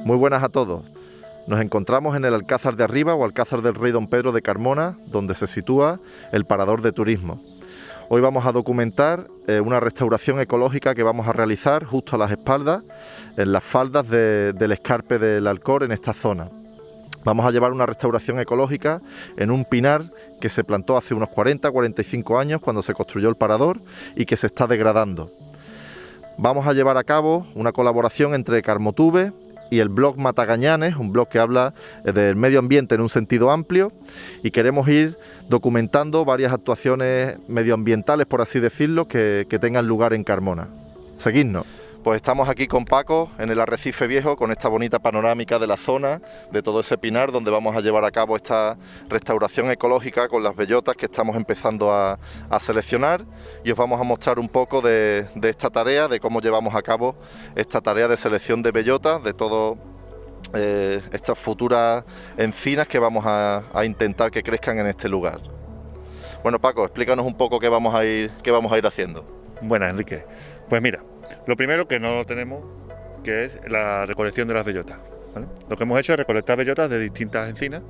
Muy buenas a todos. Nos encontramos en el Alcázar de Arriba o Alcázar del Rey Don Pedro de Carmona, donde se sitúa el Parador de Turismo. Hoy vamos a documentar una restauración ecológica que vamos a realizar justo a las espaldas, en las faldas del escarpe del Alcor, en esta zona. Vamos a llevar una restauración ecológica en un pinar que se plantó hace unos 40-45 años cuando se construyó el parador y que se está degradando. Vamos a llevar a cabo una colaboración entre Carmotube y el blog Matagañanes, un blog que habla del medio ambiente en un sentido amplio, y queremos ir documentando varias actuaciones medioambientales, por así decirlo, que tengan lugar en Carmona. Seguidnos. Pues estamos aquí con Paco en el Arrecife Viejo, con esta bonita panorámica de la zona, de todo ese pinar, donde vamos a llevar a cabo esta restauración ecológica con las bellotas que estamos empezando a seleccionar, y os vamos a mostrar un poco de esta tarea, de cómo llevamos a cabo esta tarea de selección de bellotas, de todo estas futuras encinas que vamos a intentar que crezcan en este lugar. Bueno, Paco, explícanos un poco qué vamos a ir haciendo. Buenas, Enrique. Pues mira, lo primero que no tenemos, que es la recolección de las bellotas, ¿vale? Lo que hemos hecho es recolectar bellotas de distintas encinas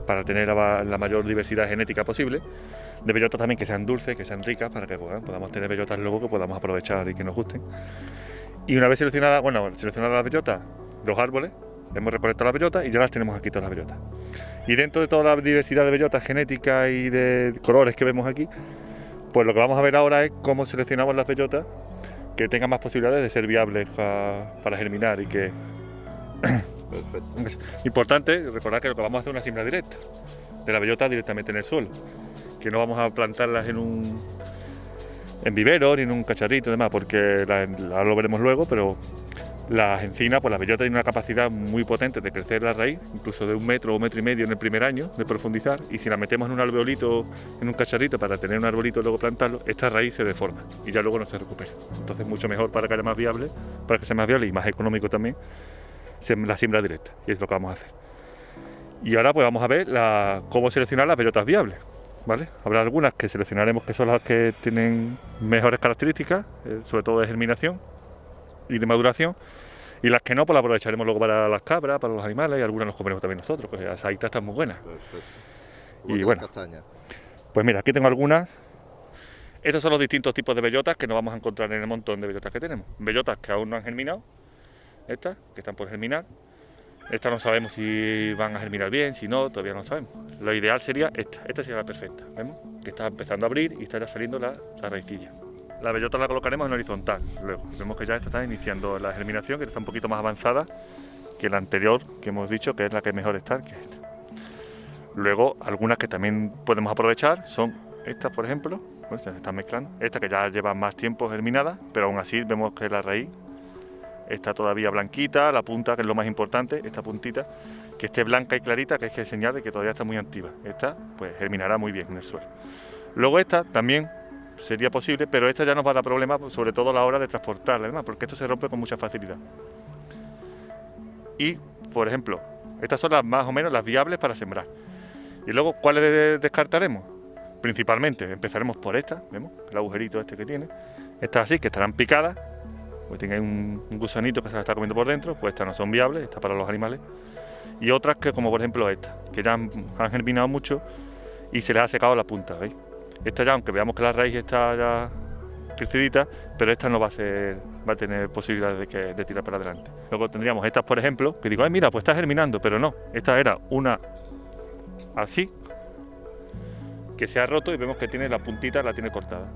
para tener la mayor diversidad genética posible, de bellotas también que sean dulces, que sean ricas, para que podamos tener bellotas luego que podamos aprovechar y que nos gusten. Y una vez seleccionadas las bellotas, los árboles, hemos recolectado las bellotas y ya las tenemos aquí todas las bellotas. Y dentro de toda la diversidad de bellotas genéticas y de colores que vemos aquí, pues lo que vamos a ver ahora es cómo seleccionamos las bellotas que tengan más posibilidades de ser viables para germinar y que... Perfecto. Es importante recordar que lo que vamos a hacer es una siembra directa de la bellota directamente en el suelo, que no vamos a plantarlas en vivero ni en un cacharrito y demás, porque ahora lo veremos luego, pero las encinas, pues las bellotas tienen una capacidad muy potente de crecer la raíz, incluso de 1 metro o 1,5 metros en el primer año de profundizar, y si la metemos en un alveolito, en un cacharrito para tener un arbolito y luego plantarlo, esta raíz se deforma y ya luego no se recupera. Entonces mucho mejor para que sea más viable y más económico también, la siembra directa, y es lo que vamos a hacer. Y ahora pues vamos a ver cómo seleccionar las bellotas viables, ¿vale? Habrá algunas que seleccionaremos que son las que tienen mejores características, sobre todo de germinación y de maduración, y las que no, pues las aprovecharemos luego para las cabras, para los animales, y algunas nos comeremos también nosotros, pues las asaditas están muy buenas. Perfecto. Y bueno, castaña. pues mira, aquí tengo algunas. Estos son los distintos tipos de bellotas que nos vamos a encontrar en el montón de bellotas que tenemos. Bellotas que aún no han germinado, estas, que están por germinar. Estas no sabemos si van a germinar bien, si no, todavía no sabemos. Lo ideal sería esta sería la perfecta, ¿vemos? Que está empezando a abrir y está ya saliendo la raicilla. La bellota la colocaremos en horizontal, luego vemos que ya esta está iniciando la germinación, que está un poquito más avanzada que la anterior que hemos dicho, que es la que mejor está, que es esta. Luego, algunas que también podemos aprovechar son estas, por ejemplo, pues se están mezclando, estas que ya llevan más tiempo germinadas, pero aún así vemos que la raíz está todavía blanquita, la punta, que es lo más importante, esta puntita, que esté blanca y clarita, que es que señal de que todavía está muy activa. Esta pues germinará muy bien en el suelo. Luego esta también sería posible, pero esta ya nos va a dar problemas, sobre todo a la hora de transportarla, además, porque esto se rompe con mucha facilidad. Y, por ejemplo, estas son las más o menos las viables para sembrar. Y luego, ¿cuáles descartaremos? Principalmente, empezaremos por esta, ¿vemos? El agujerito este que tiene. Estas así, que estarán picadas, pues tienen un gusanito que se la está comiendo por dentro, pues estas no son viables, estas para los animales. Y otras que, como por ejemplo esta, que ya han germinado mucho y se les ha secado la punta, ¿veis? Esta ya, aunque veamos que la raíz está ya crecidita, pero esta no va a tener posibilidades de tirar para adelante. Luego tendríamos estas, por ejemplo, que digo, ay mira, pues está germinando, pero no, esta era una así, que se ha roto y vemos que tiene la puntita, la tiene cortada.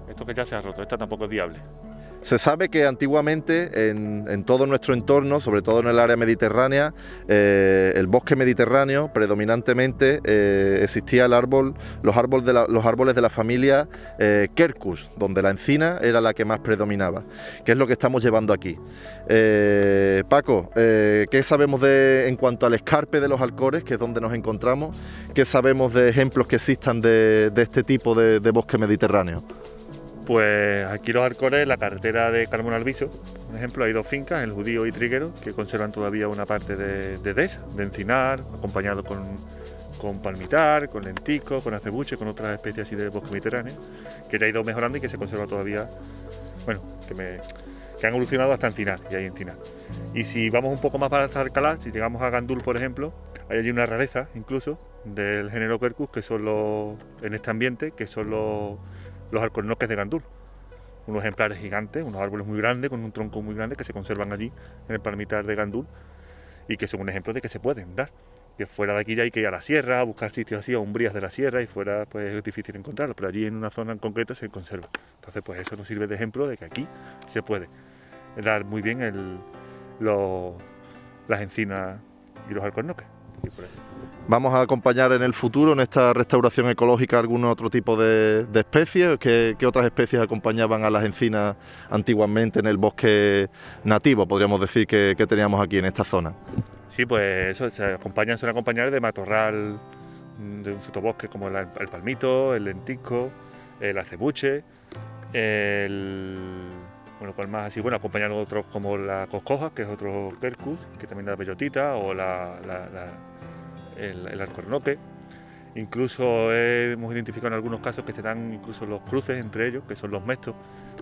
Esto que ya se ha roto, esta tampoco es viable. Se sabe que antiguamente en todo nuestro entorno, sobre todo en el área mediterránea, el bosque mediterráneo, predominantemente existía los árboles de la familia Quercus, donde la encina era la que más predominaba, que es lo que estamos llevando aquí. Paco, ¿qué sabemos en cuanto al escarpe de los Alcores, que es donde nos encontramos? ¿Qué sabemos de ejemplos que existan de este tipo de bosque mediterráneo? Pues aquí los Alcores, la carretera de Carmona al Viso, por ejemplo, hay 2 fincas, el Judío y Triguero, que conservan todavía una parte de encinar, acompañado con palmitar, con lentico, con acebuche, con otras especies así de bosque mediterráneo, que ya ha ido mejorando y que se conserva todavía, bueno, que han evolucionado hasta encinar, y hay encinar. Y si vamos un poco más para Alcalá, si llegamos a Gandul, por ejemplo, hay allí una rareza incluso del género Quercus, que son en este ambiente, que son los alcornoques de Gandul. Unos ejemplares gigantes, unos árboles muy grandes, con un tronco muy grande, que se conservan allí en el Palmitar de Gandul, y que son un ejemplo de que se pueden dar. Que fuera de aquí ya hay que ir a la sierra, a buscar sitios así, a umbrías de la sierra, y fuera pues es difícil encontrarlo, pero allí en una zona en concreto se conserva. Entonces pues eso nos sirve de ejemplo de que aquí se puede dar muy bien las encinas y los alcornoques. Y por eso. ¿Vamos a acompañar en el futuro, en esta restauración ecológica, algún otro tipo de especies? ¿Qué otras especies acompañaban a las encinas antiguamente en el bosque nativo, podríamos decir, que teníamos aquí en esta zona? Sí, pues eso, suelen acompañar de matorral de un sotobosque como el palmito, el lentisco, el acebuche, bueno, ¿cuál más? Así, bueno, acompañan otros como la coscoja, que es otro Quercus, que también da bellotita, o el alcornoque. Incluso hemos identificado en algunos casos que se dan incluso los cruces entre ellos, que son los mestos,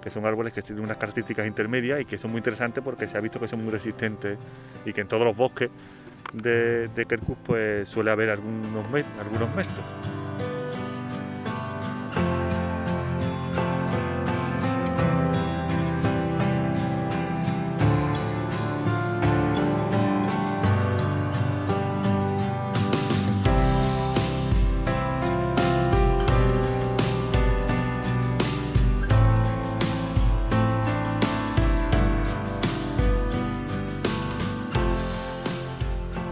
que son árboles que tienen unas características intermedias y que son muy interesantes porque se ha visto que son muy resistentes y que en todos los bosques de Quercus pues suele haber algunos mestos.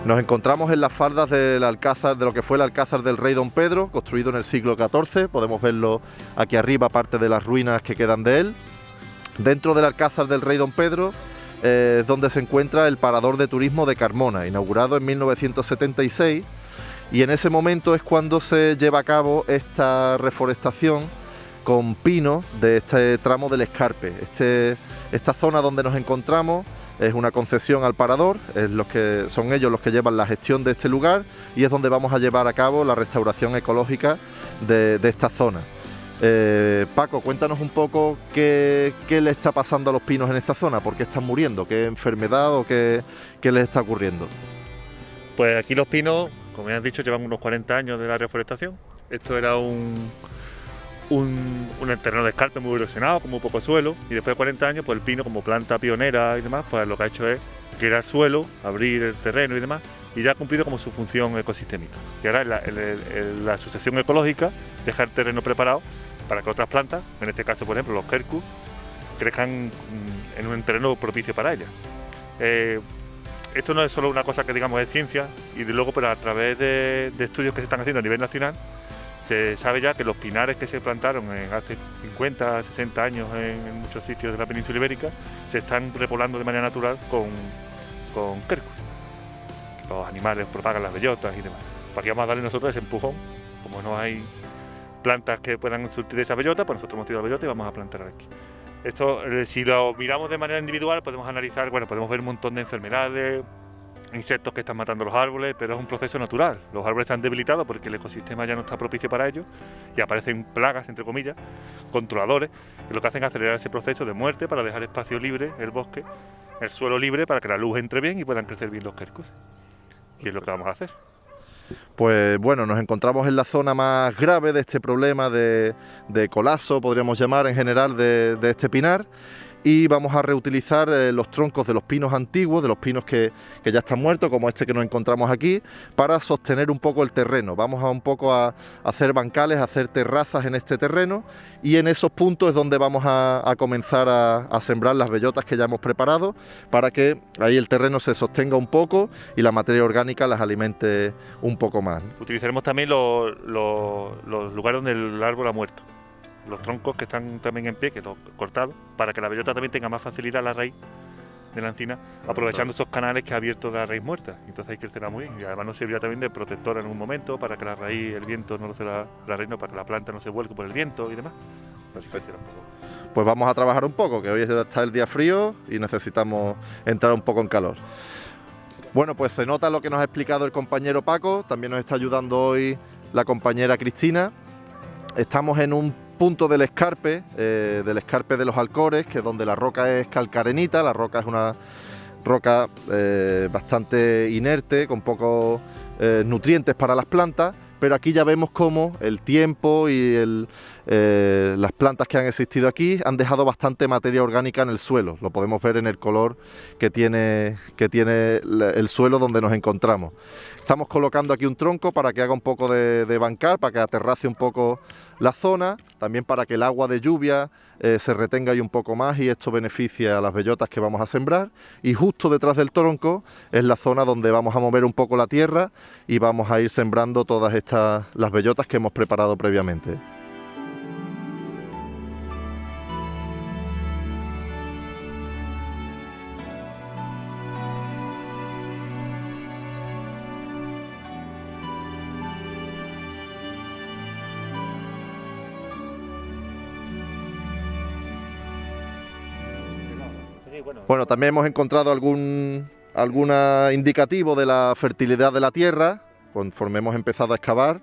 Nos encontramos en las faldas del alcázar, de lo que fue el Alcázar del Rey Don Pedro, construido en el siglo XIV. Podemos verlo aquí arriba, parte de las ruinas que quedan de él. Dentro del Alcázar del Rey Don Pedro es donde se encuentra el Parador de Turismo de Carmona, inaugurado en 1976. Y en ese momento es cuando se lleva a cabo esta reforestación con pinos de este tramo del Escarpe. Esta zona donde nos encontramos es una concesión al Parador, son ellos los que llevan la gestión de este lugar y es donde vamos a llevar a cabo la restauración ecológica de esta zona. Paco, cuéntanos un poco qué le está pasando a los pinos en esta zona, por qué están muriendo, qué enfermedad o qué les está ocurriendo. Pues aquí los pinos, como ya has dicho, llevan unos 40 años de la reforestación. Esto era un terreno de escarpe muy erosionado, con muy poco suelo, y después de 40 años, pues el pino, como planta pionera y demás, pues lo que ha hecho es crear suelo, abrir el terreno y demás, y ya ha cumplido como su función ecosistémica. Y ahora la sucesión ecológica deja el terreno preparado para que otras plantas, en este caso por ejemplo los Quercus, crezcan en un terreno propicio para ellas. Esto no es solo una cosa que digamos es ciencia, y de luego, pero a través de estudios que se están haciendo a nivel nacional, se sabe ya que los pinares que se plantaron hace 50, 60 años en muchos sitios de la península ibérica se están repoblando de manera natural con Quercus. Los animales propagan las bellotas y demás. Para que vamos a darle nosotros ese empujón, como no hay plantas que puedan surtir esa bellota, pues nosotros hemos tirado la bellota y vamos a plantar aquí. Esto, si lo miramos de manera individual, podemos analizar, bueno, podemos ver un montón de enfermedades, insectos que están matando los árboles, pero es un proceso natural. Los árboles están debilitados porque el ecosistema ya no está propicio para ello y aparecen plagas, entre comillas, controladores, que lo que hacen es acelerar ese proceso de muerte para dejar espacio libre, el bosque, el suelo libre para que la luz entre bien y puedan crecer bien los Quercus. Y es lo que vamos a hacer. Pues bueno, nos encontramos en la zona más grave de este problema de colapso, podríamos llamar en general, de este pinar. Y vamos a reutilizar los troncos de los pinos antiguos, de los pinos que ya están muertos, como este que nos encontramos aquí, para sostener un poco el terreno. Vamos un poco a hacer bancales, a hacer terrazas en este terreno, y en esos puntos es donde vamos a comenzar a sembrar las bellotas que ya hemos preparado, para que ahí el terreno se sostenga un poco y la materia orgánica las alimente un poco más. Utilizaremos también los lugares donde el árbol ha muerto, los troncos que están también en pie, que los cortados, para que la bellota también tenga más facilidad a la raíz de la encina, aprovechando estos canales que ha abierto de la raíz muerta. Entonces ahí crecerá muy bien y además nos servirá también de protector en un momento para que la raíz, el viento no lo se la raíz, no, para que la planta no se vuelque por el viento y demás. Perfecto. Pues vamos a trabajar un poco, que hoy está el día frío y necesitamos entrar un poco en calor. Bueno, pues se nota lo que nos ha explicado el compañero Paco, también nos está ayudando hoy la compañera Cristina. Estamos en un punto del escarpe de los Alcores, que es donde la roca es calcarenita. La roca es una roca bastante inerte, con pocos nutrientes para las plantas, pero aquí ya vemos cómo el tiempo y las plantas que han existido aquí han dejado bastante materia orgánica en el suelo. Lo podemos ver en el color que tiene el suelo donde nos encontramos. Estamos colocando aquí un tronco para que haga un poco de bancal, para que aterrace un poco la zona, también para que el agua de lluvia se retenga ahí un poco más, y esto beneficia a las bellotas que vamos a sembrar. Y justo detrás del tronco es la zona donde vamos a mover un poco la tierra y vamos a ir sembrando todas las bellotas que hemos preparado previamente. Bueno, también hemos encontrado algún indicativo de la fertilidad de la tierra conforme hemos empezado a excavar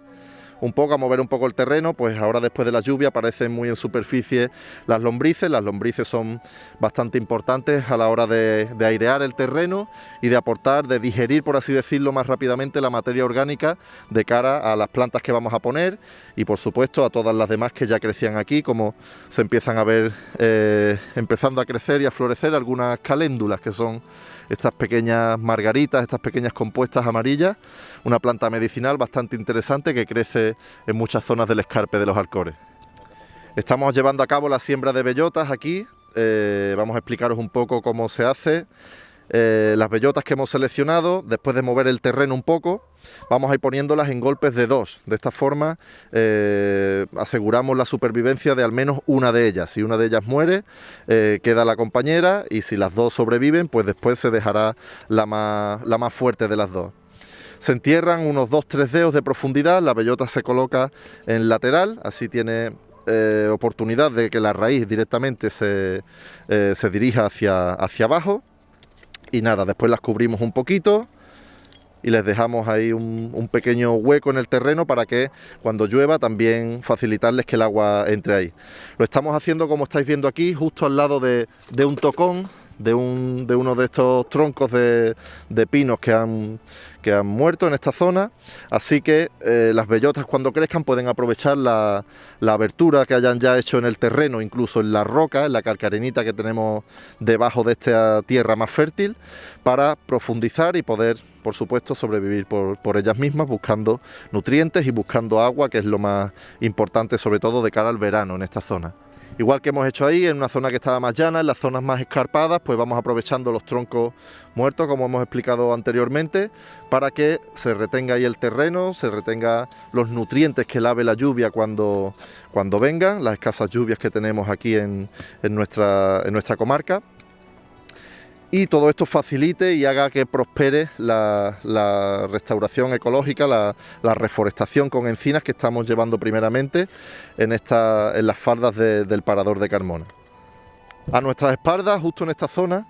un poco, a mover un poco el terreno. Pues ahora, después de la lluvia, aparecen muy en superficie las lombrices. Las lombrices son bastante importantes a la hora de airear el terreno y de aportar, de digerir, por así decirlo, más rápidamente la materia orgánica de cara a las plantas que vamos a poner, y por supuesto a todas las demás que ya crecían aquí, como se empiezan a ver empezando a crecer y a florecer algunas caléndulas, que son estas pequeñas margaritas, estas pequeñas compuestas amarillas, una planta medicinal bastante interesante que crece en muchas zonas del escarpe de los Alcores. Estamos llevando a cabo la siembra de bellotas aquí. Vamos a explicaros un poco cómo se hace. Las bellotas que hemos seleccionado, después de mover el terreno un poco, vamos a ir poniéndolas en golpes de 2. De esta forma aseguramos la supervivencia de al menos una de ellas. Si una de ellas muere, queda la compañera, y si las dos sobreviven, pues después se dejará la más fuerte de las dos. Se entierran unos 2-3 dedos de profundidad. La bellota se coloca en lateral, así tiene oportunidad de que la raíz directamente se dirija hacia abajo. Y nada, después las cubrimos un poquito y les dejamos ahí un pequeño hueco en el terreno para que cuando llueva también facilitarles que el agua entre ahí. Lo estamos haciendo, como estáis viendo aquí, justo al lado de un tocón, de uno de estos troncos de pinos que han muerto en esta zona. Así que las bellotas, cuando crezcan, pueden aprovechar la abertura que hayan ya hecho en el terreno, incluso en la roca, en la calcarenita que tenemos debajo de esta tierra más fértil, para profundizar y poder, por supuesto, sobrevivir por ellas mismas, buscando nutrientes y buscando agua, que es lo más importante, sobre todo de cara al verano en esta zona. Igual que hemos hecho ahí, en una zona que estaba más llana, en las zonas más escarpadas, pues vamos aprovechando los troncos muertos, como hemos explicado anteriormente, para que se retenga ahí el terreno, se retenga los nutrientes que lave la lluvia cuando vengan, las escasas lluvias que tenemos aquí en nuestra comarca. Y todo esto facilite y haga que prospere la restauración ecológica, la reforestación con encinas que estamos llevando primeramente en las faldas del Parador de Carmona. A nuestras espaldas, justo en esta zona,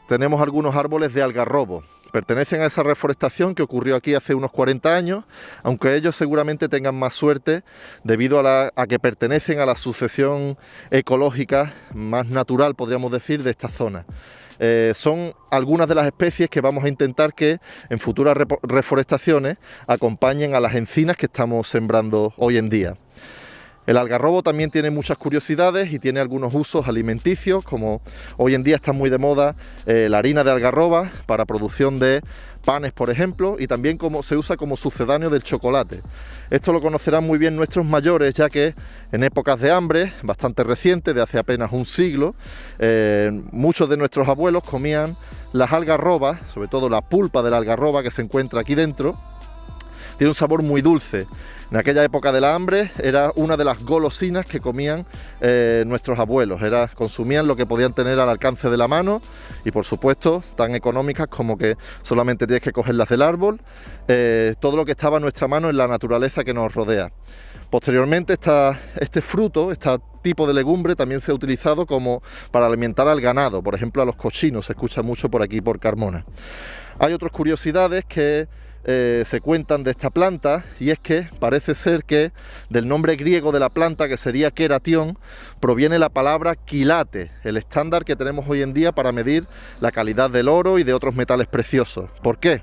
tenemos algunos árboles de algarrobo. Pertenecen a esa reforestación que ocurrió aquí hace unos 40 años, aunque ellos seguramente tengan más suerte debido a que pertenecen a la sucesión ecológica más natural, podríamos decir, de esta zona. Son algunas de las especies que vamos a intentar que en futuras reforestaciones acompañen a las encinas que estamos sembrando hoy en día. El algarrobo también tiene muchas curiosidades y tiene algunos usos alimenticios, como hoy en día está muy de moda la harina de algarroba para producción de panes, por ejemplo, y también se usa como sucedáneo del chocolate. Esto lo conocerán muy bien nuestros mayores, ya que en épocas de hambre, bastante recientes, de hace apenas un siglo, muchos de nuestros abuelos comían las algarrobas, sobre todo la pulpa de la algarroba que se encuentra aquí dentro. Tiene un sabor muy dulce. En aquella época de la hambre era una de las golosinas que comían nuestros abuelos. Consumían lo que podían tener al alcance de la mano, y por supuesto tan económicas como que solamente tienes que cogerlas del árbol. Todo lo que estaba en nuestra mano en la naturaleza que nos rodea. Posteriormente este fruto, este tipo de legumbre, también se ha utilizado como para alimentar al ganado, por ejemplo a los cochinos, se escucha mucho por aquí por Carmona. Hay otras curiosidades que se cuentan de esta planta, y es que parece ser que del nombre griego de la planta, que sería queratión, proviene la palabra quilate, el estándar que tenemos hoy en día para medir la calidad del oro y de otros metales preciosos. ¿Por qué?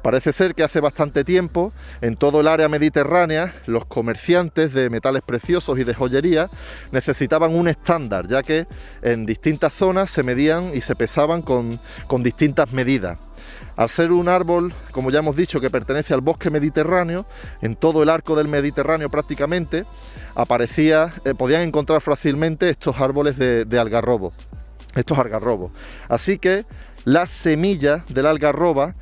Parece ser que hace bastante tiempo, en todo el área mediterránea, los comerciantes de metales preciosos y de joyería necesitaban un estándar, ya que en distintas zonas se medían y se pesaban con distintas medidas. Al ser un árbol, como ya hemos dicho, que pertenece al bosque mediterráneo, en todo el arco del Mediterráneo prácticamente, podían encontrar fácilmente estos árboles de algarrobo, estos algarrobos. Así que las semillas del algarroba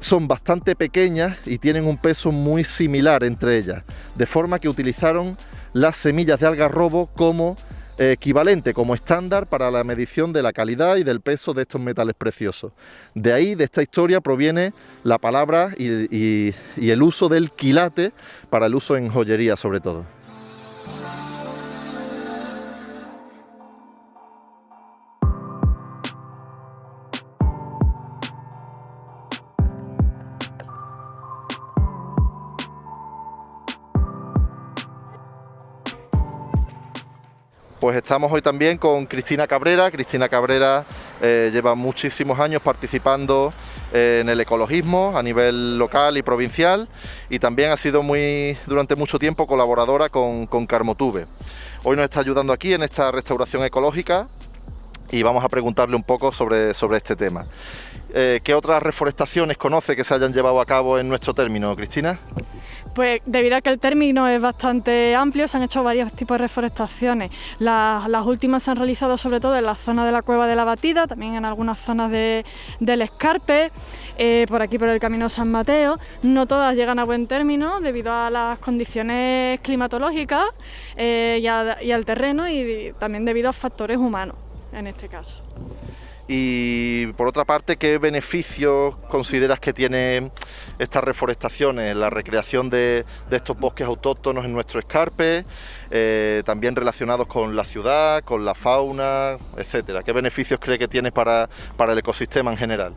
son bastante pequeñas y tienen un peso muy similar entre ellas, de forma que utilizaron las semillas de algarrobo como equivalente, como estándar para la medición de la calidad y del peso de estos metales preciosos. De ahí, de esta historia, proviene la palabra y el uso del quilate para el uso en joyería sobre todo. Pues estamos hoy también con Cristina Cabrera. Cristina Cabrera lleva muchísimos años participando en el ecologismo a nivel local y provincial, y también ha sido durante mucho tiempo colaboradora con Carmotube. Hoy nos está ayudando aquí en esta restauración ecológica y vamos a preguntarle un poco sobre este tema. ¿Qué otras reforestaciones conoce que se hayan llevado a cabo en nuestro término, Cristina? Pues debido a que el término es bastante amplio, se han hecho varios tipos de reforestaciones. Las últimas se han realizado sobre todo en la zona de la Cueva de la Batida, también en algunas zonas del Escarpe, por aquí por el Camino San Mateo. No todas llegan a buen término debido a las condiciones climatológicas y al terreno, y también debido a factores humanos en este caso. Y por otra parte, ¿qué beneficios consideras que tiene estas reforestaciones, la recreación de estos bosques autóctonos en nuestro escarpe, también relacionados con la ciudad, con la fauna, etcétera? ¿Qué beneficios cree que tiene para el ecosistema en general?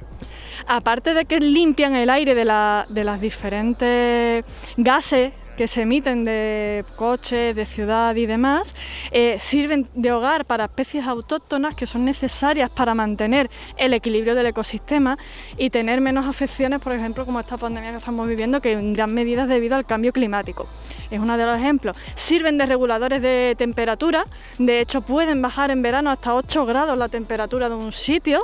Aparte de que limpian el aire de las diferentes gases que se emiten de coches, de ciudad y demás, sirven de hogar para especies autóctonas que son necesarias para mantener el equilibrio del ecosistema y tener menos afecciones, por ejemplo, como esta pandemia que estamos viviendo, que en gran medida es debido al cambio climático. Es uno de los ejemplos. Sirven de reguladores de temperatura, de hecho pueden bajar en verano hasta 8 grados la temperatura de un sitio.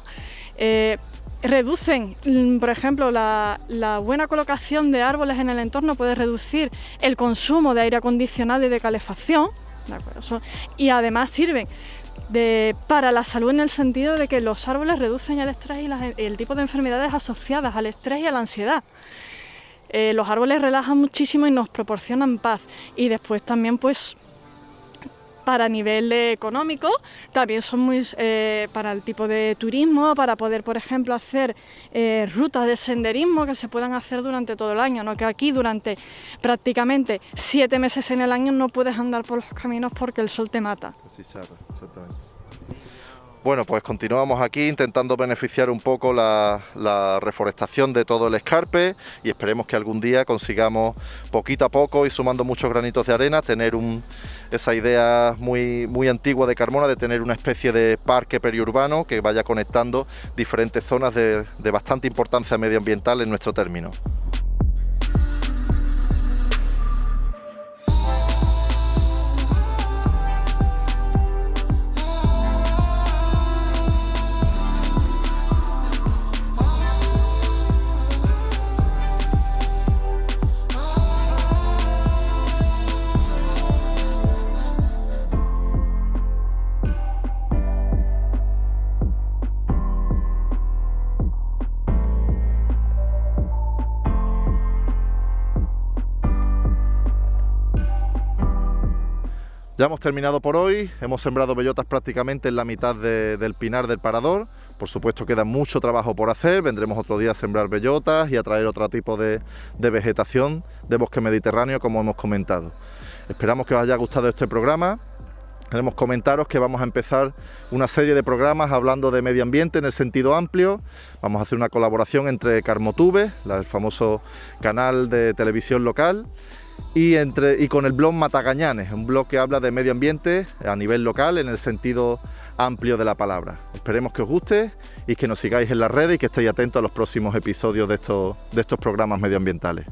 Reducen, por ejemplo, la buena colocación de árboles en el entorno puede reducir el consumo de aire acondicionado y de calefacción, ¿de acuerdo? Y además sirven para la salud, en el sentido de que los árboles reducen el estrés y el tipo de enfermedades asociadas al estrés y a la ansiedad. Los árboles relajan muchísimo y nos proporcionan paz, y después también pues para nivel económico, también son muy para el tipo de turismo, para poder, por ejemplo, hacer rutas de senderismo que se puedan hacer durante todo el año, ¿no? Que aquí durante prácticamente 7 meses en el año no puedes andar por los caminos porque el sol te mata. Sí, claro, exactamente. Bueno, pues continuamos aquí intentando beneficiar un poco la reforestación de todo el escarpe, y esperemos que algún día consigamos, poquito a poco y sumando muchos granitos de arena, tener esa idea muy, muy antigua de Carmona de tener una especie de parque periurbano que vaya conectando diferentes zonas de bastante importancia medioambiental en nuestro término. Ya hemos terminado por hoy, hemos sembrado bellotas prácticamente en la mitad del pinar del Parador. Por supuesto queda mucho trabajo por hacer, vendremos otro día a sembrar bellotas y a traer otro tipo de vegetación de bosque mediterráneo, como hemos comentado. Esperamos que os haya gustado este programa. Queremos comentaros que vamos a empezar una serie de programas hablando de medio ambiente en el sentido amplio. Vamos a hacer una colaboración entre Carmotube, el famoso canal de televisión local, y con el blog Matagañanes, un blog que habla de medio ambiente a nivel local en el sentido amplio de la palabra. Esperemos que os guste y que nos sigáis en las redes y que estéis atentos a los próximos episodios de estos programas medioambientales.